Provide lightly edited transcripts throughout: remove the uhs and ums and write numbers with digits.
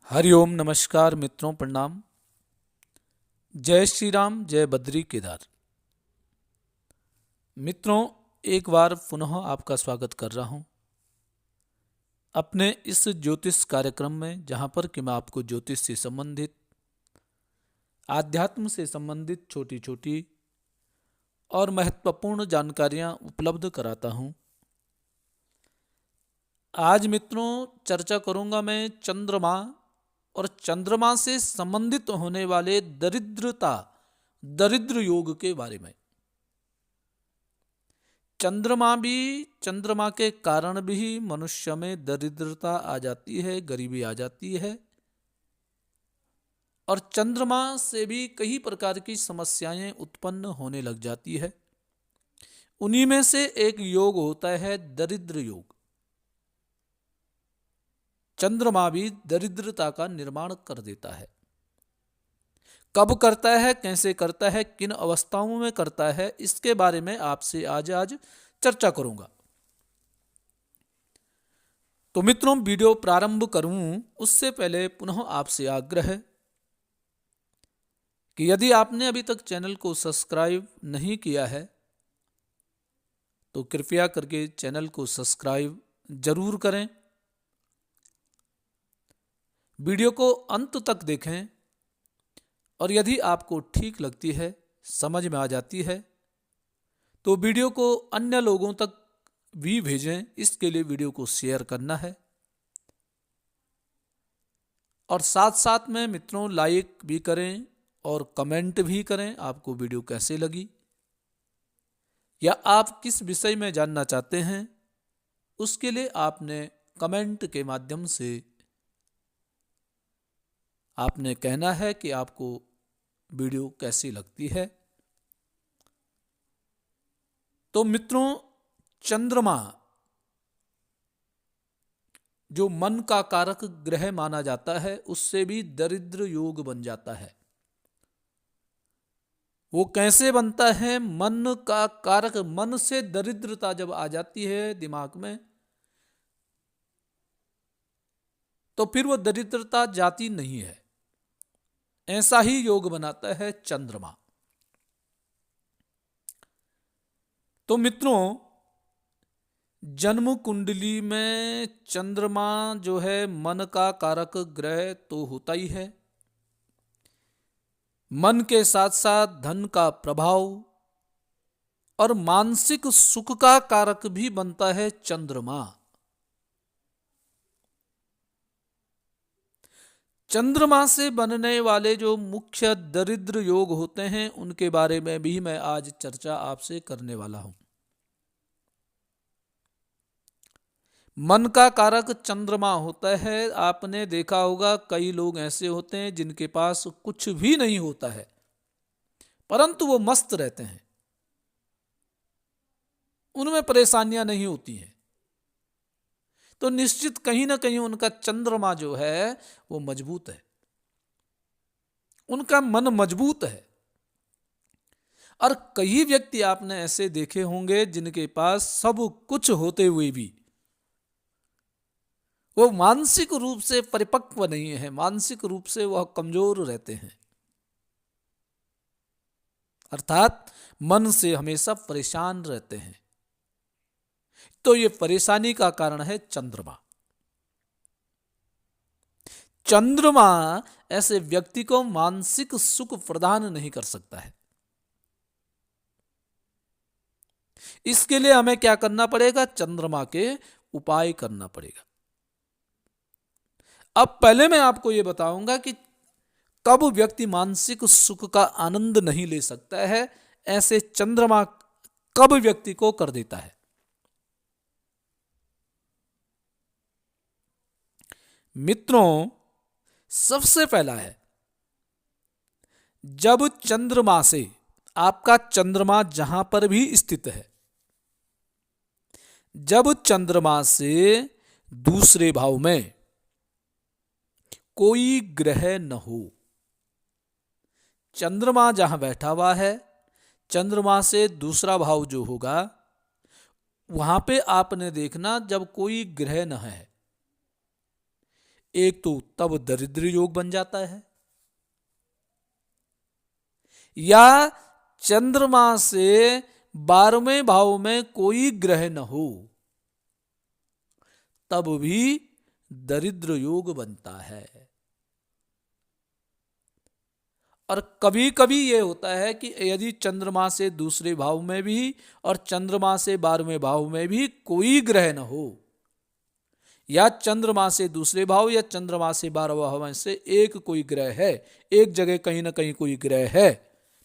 हरिओम नमस्कार मित्रों, प्रणाम। जय श्री राम, जय बद्री केदार। मित्रों, एक बार पुनः आपका स्वागत कर रहा हूं अपने इस ज्योतिष कार्यक्रम में, जहां पर कि मैं आपको ज्योतिष से संबंधित, आध्यात्म से संबंधित छोटी छोटी और महत्वपूर्ण जानकारियां उपलब्ध कराता हूं। आज मित्रों चर्चा करूंगा मैं चंद्रमा और चंद्रमा से संबंधित होने वाले दरिद्र योग के बारे में। चंद्रमा के कारण भी मनुष्य में दरिद्रता आ जाती है, गरीबी आ जाती है, और चंद्रमा से भी कई प्रकार की समस्याएं उत्पन्न होने लग जाती है। उन्हीं में से एक योग होता है दरिद्र योग। चंद्रमा भी दरिद्रता का निर्माण कर देता है। कब करता है, कैसे करता है, किन अवस्थाओं में करता है, इसके बारे में आपसे आज चर्चा करूंगा। तो मित्रों, वीडियो प्रारंभ करूं उससे पहले पुनः आपसे आग्रह है कि यदि आपने अभी तक चैनल को सब्सक्राइब नहीं किया है तो कृपया करके चैनल को सब्सक्राइब जरूर करें। वीडियो को अंत तक देखें और यदि आपको ठीक लगती है, समझ में आ जाती है, तो वीडियो को अन्य लोगों तक भी भेजें। इसके लिए वीडियो को शेयर करना है और साथ साथ में मित्रों लाइक भी करें और कमेंट भी करें। आपको वीडियो कैसे लगी या आप किस विषय में जानना चाहते हैं, उसके लिए आपने कमेंट के माध्यम से आपने कहना है कि आपको वीडियो कैसी लगती है। तो मित्रों, चंद्रमा जो मन का कारक ग्रह माना जाता है, उससे भी दरिद्र योग बन जाता है। वो कैसे बनता है? मन का कारक, मन से दरिद्रता जब आ जाती है दिमाग में, तो फिर वो दरिद्रता जाती नहीं है। ऐसा ही योग बनाता है चंद्रमा। तो मित्रों, जन्म कुंडली में चंद्रमा जो है मन का कारक ग्रह तो होता ही है। मन के साथ साथ धन का प्रभाव और मानसिक सुख का कारक भी बनता है चंद्रमा। चंद्रमा से बनने वाले जो मुख्य दरिद्र योग होते हैं, उनके बारे में भी मैं आज चर्चा आपसे करने वाला हूं। मन का कारक चंद्रमा होता है। आपने देखा होगा कई लोग ऐसे होते हैं जिनके पास कुछ भी नहीं होता है, परंतु वो मस्त रहते हैं, उनमें परेशानियां नहीं होती हैं। तो निश्चित कहीं ना कहीं उनका चंद्रमा जो है वो मजबूत है, उनका मन मजबूत है। और कई व्यक्ति आपने ऐसे देखे होंगे जिनके पास सब कुछ होते हुए भी वो मानसिक रूप से परिपक्व नहीं है, मानसिक रूप से वह कमजोर रहते हैं, अर्थात मन से हमेशा परेशान रहते हैं। तो ये परेशानी का कारण है चंद्रमा। चंद्रमा ऐसे व्यक्ति को मानसिक सुख प्रदान नहीं कर सकता है। इसके लिए हमें क्या करना पड़ेगा? चंद्रमा के उपाय करना पड़ेगा। अब पहले मैं आपको यह बताऊंगा कि कब व्यक्ति मानसिक सुख का आनंद नहीं ले सकता है, ऐसे चंद्रमा कब व्यक्ति को कर देता है। मित्रों, सबसे पहला है, जब चंद्रमा से, आपका चंद्रमा जहां पर भी स्थित है, जब चंद्रमा से दूसरे भाव में कोई ग्रह न हो। चंद्रमा जहां बैठा हुआ है, चंद्रमा से दूसरा भाव जो होगा, वहां पे आपने देखना जब कोई ग्रह न है, एक तो तब दरिद्र योग बन जाता है, या चंद्रमा से 12वें भाव में कोई ग्रह न हो तब भी दरिद्र योग बनता है। और कभी कभी ये होता है कि यदि चंद्रमा से दूसरे भाव में भी और चंद्रमा से 12वें भाव में भी कोई ग्रह न हो, या चंद्रमा से दूसरे भाव या चंद्रमा से 12वें भाव में से एक कोई ग्रह है, एक जगह कहीं ना कहीं कोई ग्रह है,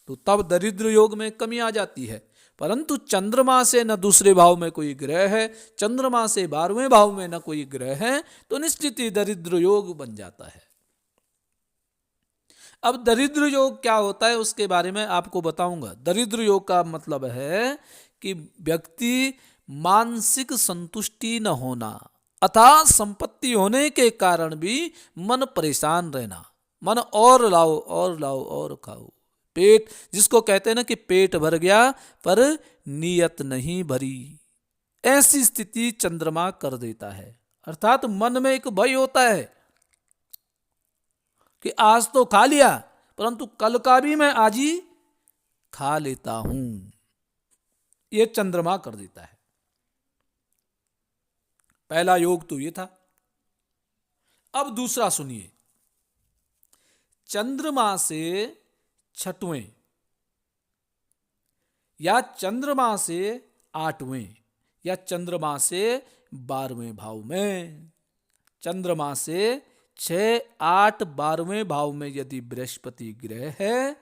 तो तब दरिद्र योग में कमी आ जाती है। परंतु चंद्रमा से न दूसरे भाव में कोई ग्रह है, चंद्रमा से 12वें भाव में न कोई ग्रह है, तो निश्चित ही दरिद्र योग बन जाता है। अब दरिद्र योग क्या होता है उसके बारे में आपको बताऊंगा। दरिद्र योग का मतलब है कि व्यक्ति मानसिक संतुष्टि न होना, अथाह संपत्ति होने के कारण भी मन परेशान रहना, मन और लाओ और लाओ और खाओ, पेट जिसको कहते हैं ना कि पेट भर गया पर नीयत नहीं भरी, ऐसी स्थिति चंद्रमा कर देता है। अर्थात मन में एक भय होता है कि आज तो खा लिया परंतु कल का भी मैं आज ही खा लेता हूं, ये चंद्रमा कर देता है। पहला योग तो ये था। अब दूसरा सुनिए, चंद्रमा से 6वें या चंद्रमा से 8वें या चंद्रमा से 12वें भाव में, चंद्रमा से 6, 8, 12वें भाव में यदि बृहस्पति ग्रह है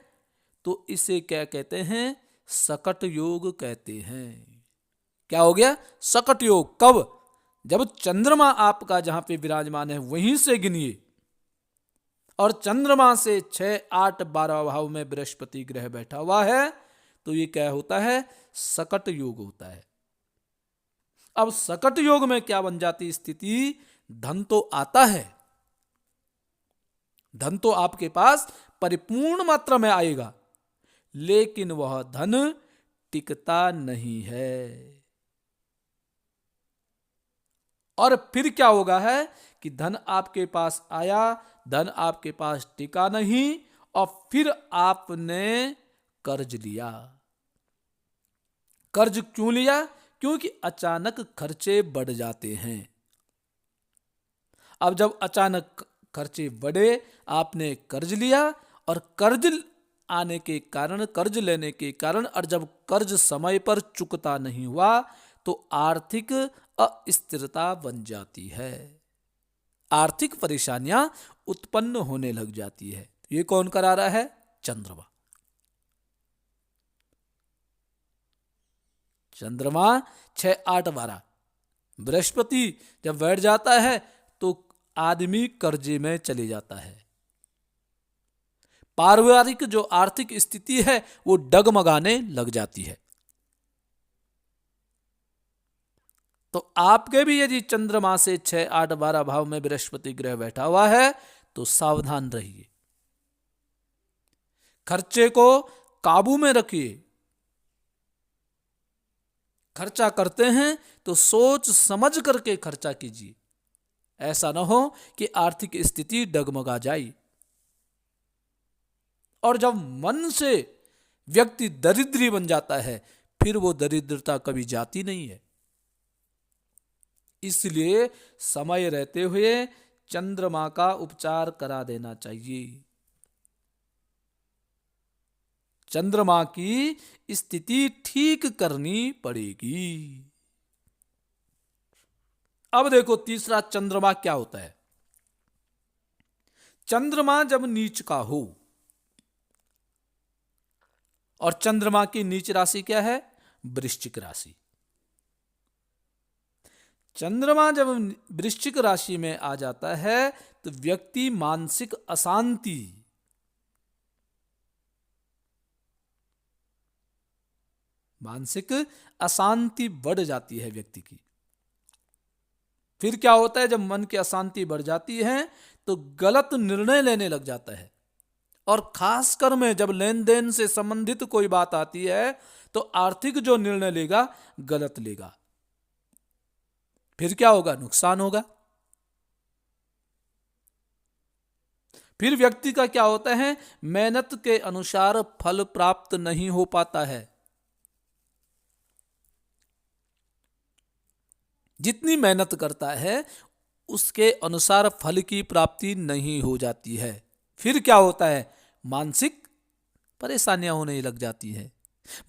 तो इसे क्या कहते हैं? सकट योग कहते हैं। क्या हो गया? सकट योग। कब? जब चंद्रमा आपका जहां पे विराजमान है वहीं से गिनिए, और चंद्रमा से 6, 8, 12 भाव में बृहस्पति ग्रह बैठा हुआ है तो ये क्या होता है? सकट योग होता है। अब सकट योग में क्या बन जाती स्थिति? धन तो आता है, धन तो आपके पास परिपूर्ण मात्रा में आएगा, लेकिन वह धन टिकता नहीं है। और फिर क्या होगा है कि धन आपके पास आया, धन आपके पास टिका नहीं, और फिर आपने कर्ज लिया। कर्ज क्यों लिया? क्योंकि अचानक खर्चे बढ़ जाते हैं। अब जब अचानक खर्चे बढ़े, आपने कर्ज लिया, और कर्ज आने के कारण, कर्ज लेने के कारण, और जब कर्ज समय पर चुकता नहीं हुआ तो आर्थिक अस्थिरता बन जाती है, आर्थिक परेशानियां उत्पन्न होने लग जाती है। ये कौन करा रहा है? चंद्रमा। चंद्रमा 6, 8, 12, बृहस्पति जब बैठ जाता है तो आदमी कर्जे में चले जाता है, पारिवारिक जो आर्थिक स्थिति है वो डगमगाने लग जाती है। तो आपके भी यदि चंद्रमा से 6, 8, 12 भाव में बृहस्पति ग्रह बैठा हुआ है तो सावधान रहिए, खर्चे को काबू में रखिए। खर्चा करते हैं तो सोच समझ करके खर्चा कीजिए, ऐसा ना हो कि आर्थिक स्थिति डगमगा जाए। और जब मन से व्यक्ति दरिद्री बन जाता है फिर वो दरिद्रता कभी जाती नहीं है। इसलिए समय रहते हुए चंद्रमा का उपचार करा देना चाहिए। चंद्रमा की स्थिति ठीक करनी पड़ेगी। अब देखो तीसरा चंद्रमा क्या होता है। चंद्रमा जब नीच का हो, और चंद्रमा की नीच राशि क्या है? वृश्चिक राशि। चंद्रमा जब वृश्चिक राशि में आ जाता है तो व्यक्ति मानसिक अशांति बढ़ जाती है व्यक्ति की। फिर क्या होता है? जब मन की अशांति बढ़ जाती है तो गलत निर्णय लेने लग जाता है, और खासकर में जब लेन देन से संबंधित कोई बात आती है तो आर्थिक जो निर्णय लेगा गलत लेगा। फिर क्या होगा? नुकसान होगा। फिर व्यक्ति का क्या होता है, मेहनत के अनुसार फल प्राप्त नहीं हो पाता है। जितनी मेहनत करता है उसके अनुसार फल की प्राप्ति नहीं हो जाती है। फिर क्या होता है, मानसिक परेशानियां होने लग जाती है,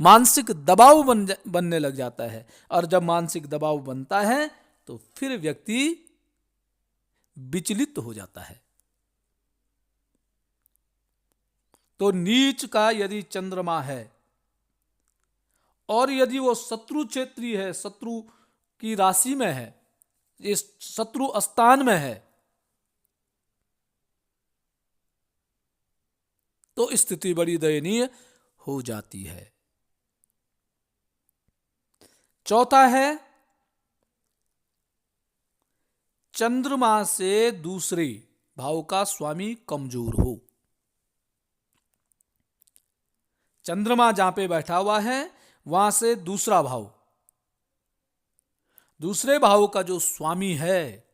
मानसिक दबाव बनने लग जाता है। और जब मानसिक दबाव बनता है तो फिर व्यक्ति विचलित हो जाता है। तो नीच का यदि चंद्रमा है और यदि वो शत्रु क्षेत्री है, शत्रु की राशि में है, इस शत्रु स्थान में है, तो स्थिति बड़ी दयनीय हो जाती है। चौथा है, चंद्रमा से दूसरे भाव का स्वामी कमजोर हो। चंद्रमा जहां पे बैठा हुआ है वहां से दूसरा भाव, दूसरे भाव का जो स्वामी है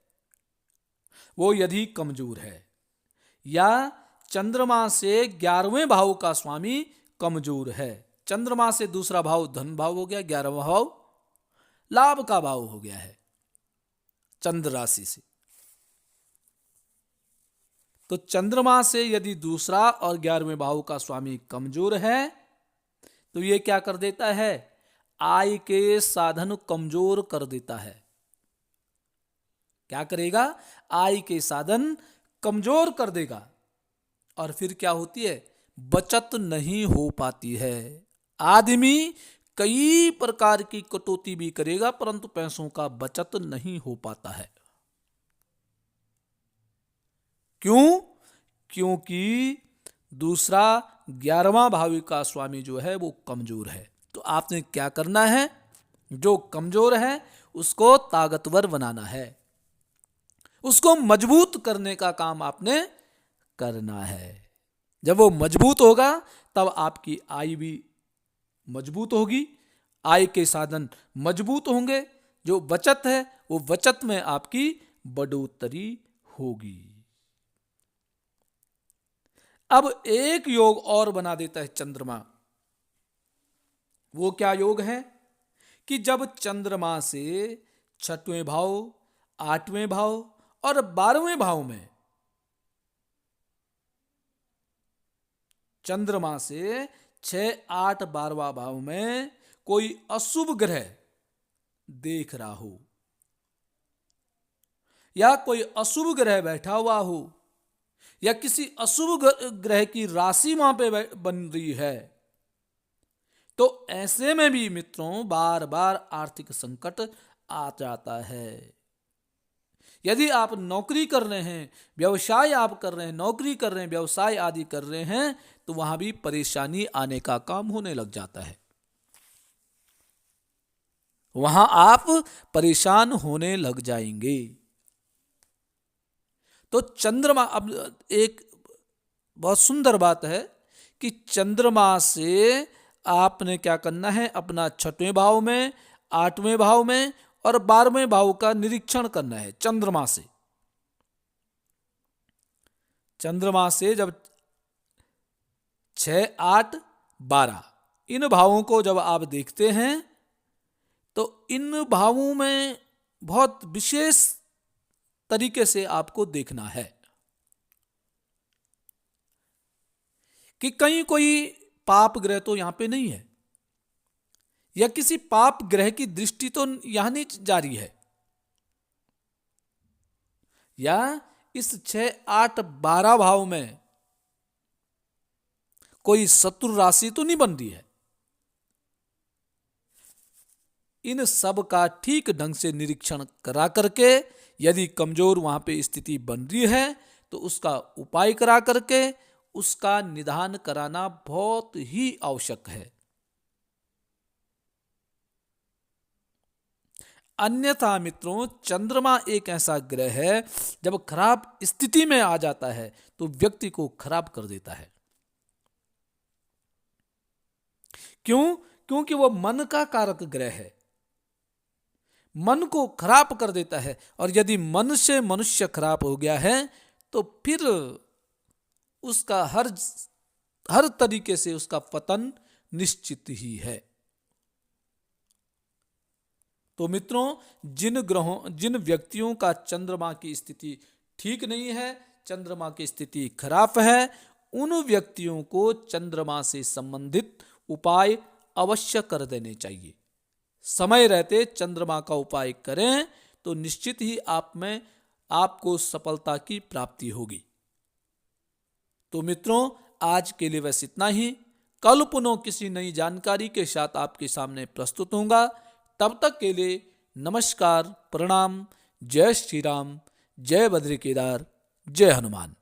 वो यदि कमजोर है, या चंद्रमा से 11वें भाव का स्वामी कमजोर है। चंद्रमा से दूसरा भाव धन भाव हो गया, 11वां भाव लाभ का भाव हो गया है चंद्र राशि से। तो चंद्रमा से यदि दूसरा और 11वें भाव का स्वामी कमजोर है तो ये क्या कर देता है, आय के साधन कमजोर कर देता है। क्या करेगा, आय के साधन कमजोर कर देगा। और फिर क्या होती है, बचत नहीं हो पाती है। आदमी कई प्रकार की कटौती भी करेगा परंतु पैसों का बचत नहीं हो पाता है। क्यों, क्योंकि दूसरा 11वां भाव का स्वामी जो है वो कमजोर है। तो आपने क्या करना है, जो कमजोर है उसको ताकतवर बनाना है, उसको मजबूत करने का काम आपने करना है। जब वो मजबूत होगा तब आपकी आय भी मजबूत होगी, आय के साधन मजबूत होंगे, जो बचत है वो बचत में आपकी बढ़ोतरी होगी। अब एक योग और बना देता है चंद्रमा। वो क्या योग है कि जब चंद्रमा से 6वें भाव, 8वें भाव और 12वें भाव में, चंद्रमा से 6, 8, 12वां भाव में कोई अशुभ ग्रह देख रहा हो या कोई अशुभ ग्रह बैठा हुआ हो या किसी अशुभ ग्रह की राशि वहां पे बन रही है, तो ऐसे में भी मित्रों बार बार आर्थिक संकट आ जाता है। यदि आप नौकरी कर रहे हैं, व्यवसाय आप कर रहे हैं, नौकरी कर रहे हैं, व्यवसाय आदि कर रहे हैं, तो वहां भी परेशानी आने का काम होने लग जाता है। वहां आप परेशान होने लग जाएंगे। तो चंद्रमा, अब एक बहुत सुंदर बात है कि चंद्रमा से आपने क्या करना है, अपना 6वें भाव में, 8वें भाव में और 12वें भाव का निरीक्षण करना है। चंद्रमा से जब 6, 8, 12 इन भावों को जब आप देखते हैं तो इन भावों में बहुत विशेष तरीके से आपको देखना है कि कहीं कोई पाप ग्रह तो यहां पे नहीं है, या किसी पाप ग्रह की दृष्टि तो यहां नहीं जारी है, या इस 6, 8, 12 भाव में कोई शत्रु राशि तो नहीं बन रही है। इन सब का ठीक ढंग से निरीक्षण करा करके यदि कमजोर वहां पे स्थिति बन रही है तो उसका उपाय करा करके उसका निदान कराना बहुत ही आवश्यक है। अन्यथा मित्रों चंद्रमा एक ऐसा ग्रह है जब खराब स्थिति में आ जाता है तो व्यक्ति को खराब कर देता है। क्यों? क्योंकि वह मन का कारक ग्रह है, मन को खराब कर देता है। और यदि मन से मनुष्य खराब हो गया है तो फिर उसका हर तरीके से उसका पतन निश्चित ही है। तो मित्रों, जिन व्यक्तियों का चंद्रमा की स्थिति ठीक नहीं है, चंद्रमा की स्थिति खराब है, उन व्यक्तियों को चंद्रमा से संबंधित उपाय अवश्य कर देने चाहिए। समय रहते चंद्रमा का उपाय करें तो निश्चित ही आपको सफलता की प्राप्ति होगी। तो मित्रों, आज के लिए बस इतना ही। कल पुनः किसी नई जानकारी के साथ आपके सामने प्रस्तुत होऊंगा। तब तक के लिए नमस्कार, प्रणाम, जय श्री राम, जय बद्री केदार, जय हनुमान।